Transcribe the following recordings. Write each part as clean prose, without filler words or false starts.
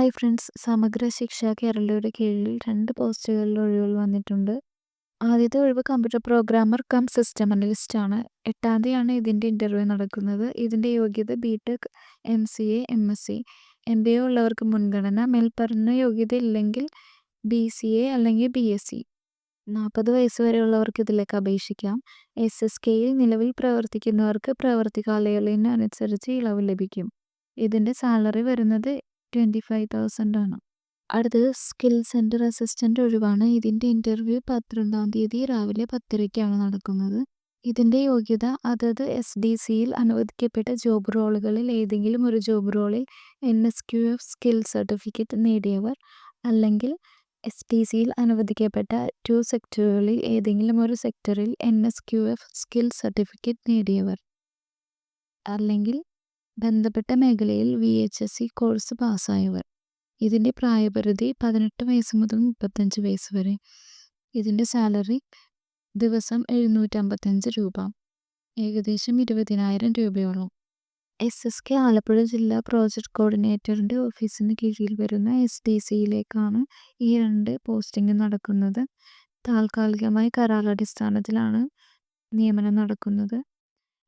Hi friends, സമഗ്ര ശിക്ഷ കേരളയുടെ കീഴിൽ 2 പോസ്റ്റുകളിൽ ഒഴിവുകൾ വന്നിട്ടുണ്ട്. ആദ്യത്തെ ഒഴിവ് computer programmer cum system analyst ആണ്. 8-ാം തീയതിയാണ് ഇതിൻ്റെ ഇൻ്റർവ്യൂ നടക്കുന്നത്. ഇതിൻ്റെ യോഗ്യത ബിടെക്, MCA, MSc, MBA ഉള്ളവർക്ക് മുൻഗണന. മേൽപ്പറഞ്ഞ യോഗ്യത ഇല്ലെങ്കിൽ BCA അല്ലെങ്കിൽ BSc. 40 വയസ്സ് വരെയുള്ളവർക്ക് ഇതിലേക്ക് അപേക്ഷിക്കാം. SSKയിൽ നിലവിൽ പ്രവർത്തിക്കുന്നവർക്ക് പ്രവൃത്തി കാലയളവിനനുസരിച്ച് ഇളവ് ലഭിക്കും. ഇതിൻ്റെ സാലറി വരുന്നത് 25,000 ആണ്. അടുത്തത് സ്കിൽ സെൻറ്റർ അസിസ്റ്റൻ്റ് ഒഴിവാണ്. ഇതിൻ്റെ ഇൻ്റർവ്യൂ 12-ാം തീയതി രാവിലെ 10:30-ക്കാണ് നടക്കുന്നത്. ഇതിൻ്റെ യോഗ്യത അതത് SDCയിൽ അനുവദിക്കപ്പെട്ട ജോബ് റോളുകളിൽ ഏതെങ്കിലും ഒരു ജോബ് റോളിൽ NSQF സ്കിൽ സർട്ടിഫിക്കറ്റ് നേടിയവർ, അല്ലെങ്കിൽ STCയിൽ അനുവദിക്കപ്പെട്ട 2 സെക്ടറുകളിൽ ഏതെങ്കിലും ഒരു സെക്ടറിൽ NSQF സ്കിൽ സർട്ടിഫിക്കറ്റ് നേടിയവർ, അല്ലെങ്കിൽ ബന്ധപ്പെട്ട മേഖലയിൽ VHSC കോഴ്സ് പാസ്സായവർ. ഇതിൻ്റെ പ്രായപരിധി 18 വയസ്സ് മുതൽ 35 വയസ്സ് വരെ. ഇതിൻ്റെ സാലറി ദിവസം 755 രൂപ, ഏകദേശം 20,000 രൂപയോളം. SSK ആലപ്പുഴ ജില്ലാ പ്രോജക്റ്റ് കോർഡിനേറ്ററിൻ്റെ ഓഫീസിന് കീഴിൽ വരുന്ന SDCയിലേക്കാണ് ഈ 2 പോസ്റ്റിംഗ് നടക്കുന്നത്. താൽക്കാലികമായി കരാറടിസ്ഥാനത്തിലാണ് നിയമനം നടക്കുന്നത്.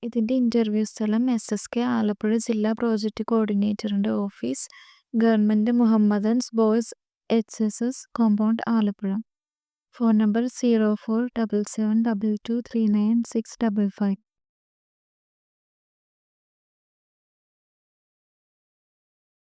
ഇതിൻ്റെ ഇൻ്റർവ്യൂ സ്ഥലം SSK ആലപ്പുഴ ജില്ലാ പ്രോജക്റ്റ് കോർഡിനേറ്ററിൻ്റെ office, government Mohammedans boys HSS compound, Alappuzha. Phone number 047722396555.